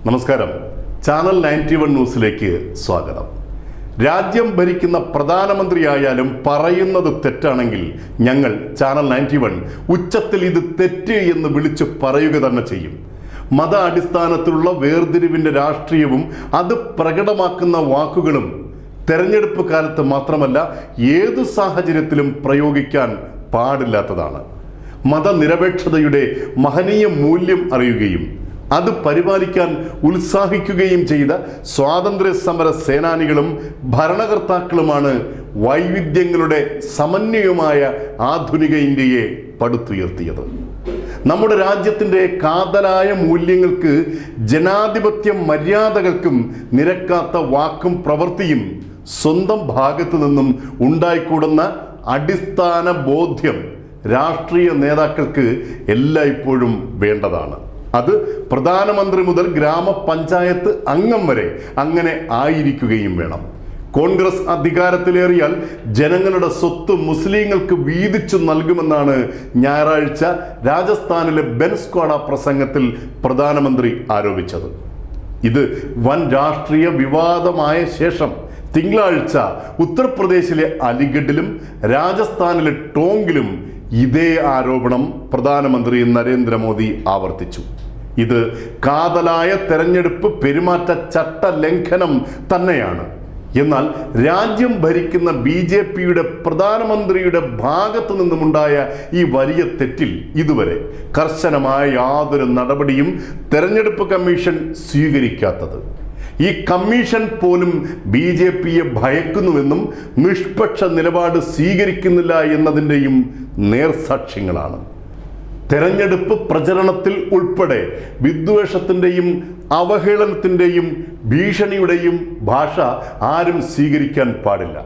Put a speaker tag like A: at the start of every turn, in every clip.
A: നമസ്കാരം. ചാനൽ 91 ന്യൂസിലേക്ക് സ്വാഗതം. രാജ്യം ഭരിക്കുന്ന പ്രധാനമന്ത്രിയായാലും പറയുന്നത് തെറ്റാണെങ്കിൽ ഞങ്ങൾ ചാനൽ 91 ഉച്ചത്തിൽ ഇത് തെറ്റ് എന്ന് വിളിച്ചു പറയുക തന്നെ ചെയ്യും. മത അടിസ്ഥാനത്തിലുള്ള വേർതിരിവിൻ്റെ രാഷ്ട്രീയവും അത് പ്രകടമാക്കുന്ന വാക്കുകളും തെരഞ്ഞെടുപ്പ് കാലത്ത് മാത്രമല്ല ഏതു സാഹചര്യത്തിലും പ്രയോഗിക്കാൻ പാടില്ലാത്തതാണ്. മതനിരപേക്ഷതയുടെ മഹനീയ മൂല്യം അറിയുകയും അത് പരിപാലിക്കാൻ ഉത്സാഹിക്കുകയും ചെയ്ത സ്വാതന്ത്ര്യ സമര സേനാനികളും ഭരണകർത്താക്കളുമാണ് വൈവിധ്യങ്ങളുടെ സമന്വയമായ ആധുനിക ഇന്ത്യയെ പടുത്തുയർത്തിയത്. നമ്മുടെ രാജ്യത്തിൻ്റെ കാതലായ മൂല്യങ്ങൾക്ക് ജനാധിപത്യ മര്യാദകൾക്കും നിരക്കാത്ത വാക്കും പ്രവൃത്തിയും സ്വന്തം ഭാഗത്തു നിന്നും ഉണ്ടായിക്കൂടുന്ന അടിസ്ഥാന ബോധ്യം രാഷ്ട്രീയ നേതാക്കൾക്ക് എല്ലായ്പ്പോഴും വേണ്ടതാണ്. അത് പ്രധാനമന്ത്രി മുതൽ ഗ്രാമപഞ്ചായത്ത് അംഗം വരെ അങ്ങനെ ആയിരിക്കുകയും വേണം. കോൺഗ്രസ് അധികാരത്തിലേറിയാൽ ജനങ്ങളുടെ സ്വത്ത് മുസ്ലിങ്ങൾക്ക് വീതിച്ചു നൽകുമെന്നാണ് ഞായറാഴ്ച രാജസ്ഥാനിലെ ബൻസ്ക്വാഡ പ്രസംഗത്തിൽ പ്രധാനമന്ത്രി ആരോപിച്ചത്. ഇത് വൻ രാഷ്ട്രീയ വിവാദമായ ശേഷം തിങ്കളാഴ്ച ഉത്തർപ്രദേശിലെ അലിഗഡിലും രാജസ്ഥാനിലെ ടോങ്കിലും ഇതേ ആരോപണം പ്രധാനമന്ത്രി നരേന്ദ്രമോദി ആവർത്തിച്ചു. ഇത് കാതലായ തെരഞ്ഞെടുപ്പ് പെരുമാറ്റ ചട്ട ലംഘനം തന്നെയാണ്. എന്നാൽ രാജ്യം ഭരിക്കുന്ന BJPയുടെ പ്രധാനമന്ത്രിയുടെ ഭാഗത്തു നിന്നുമുണ്ടായ ഈ വലിയ തെറ്റിൽ ഇതുവരെ കർശനമായ യാതൊരു നടപടിയും തെരഞ്ഞെടുപ്പ് കമ്മീഷൻ സ്വീകരിക്കാത്തത് ഈ കമ്മീഷൻ പോലും BJPയെ ഭയക്കുന്നുവെന്നും നിഷ്പക്ഷ നിലപാട് സ്വീകരിക്കുന്നില്ല എന്നതിൻ്റെയും നേർസാക്ഷ്യങ്ങളാണ്. തെരഞ്ഞെടുപ്പ് പ്രചരണത്തിൽ ഉൾപ്പെടെ വിദ്വേഷത്തിൻ്റെയും അവഹേളനത്തിൻ്റെയും ഭീഷണിയുടെയും ഭാഷ ആരും സ്വീകരിക്കാൻ പാടില്ല.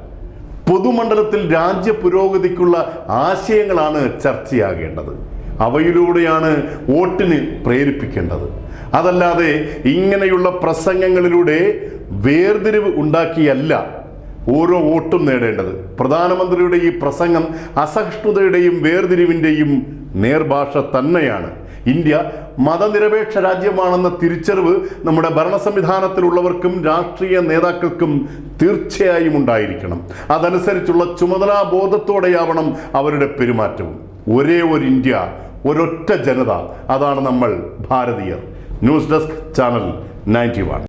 A: പൊതുമണ്ഡലത്തിൽ രാജ്യ പുരോഗതിക്കുള്ള ആശയങ്ങളാണ് ചർച്ചയാകേണ്ടത്. അവയിലൂടെയാണ് വോട്ടിന് പ്രേരിപ്പിക്കേണ്ടത്. അതല്ലാതെ ഇങ്ങനെയുള്ള പ്രസംഗങ്ങളിലൂടെ വേർതിരിവ് ഉണ്ടാക്കിയല്ല ഓരോ വോട്ടും നേടേണ്ടത്. പ്രധാനമന്ത്രിയുടെ ഈ പ്രസംഗം അസഹിഷ്ണുതയുടെയും വേർതിരിവിൻ്റെയും നേർഭാഷ തന്നെയാണ്. ഇന്ത്യ മതനിരപേക്ഷ രാജ്യമാണെന്ന തിരിച്ചറിവ് നമ്മുടെ ഭരണ സംവിധാനത്തിലുള്ളവർക്കും രാഷ്ട്രീയ നേതാക്കൾക്കും തീർച്ചയായും ഉണ്ടായിരിക്കണം. അതനുസരിച്ചുള്ള ചുമതലാബോധത്തോടെയാവണം അവരുടെ പെരുമാറ്റവും. ഒരേ ഒരു ഇന്ത്യ, ഒരൊറ്റ ജനത, അതാണ് നമ്മൾ ഭാരതീയർ. News desk channel 91.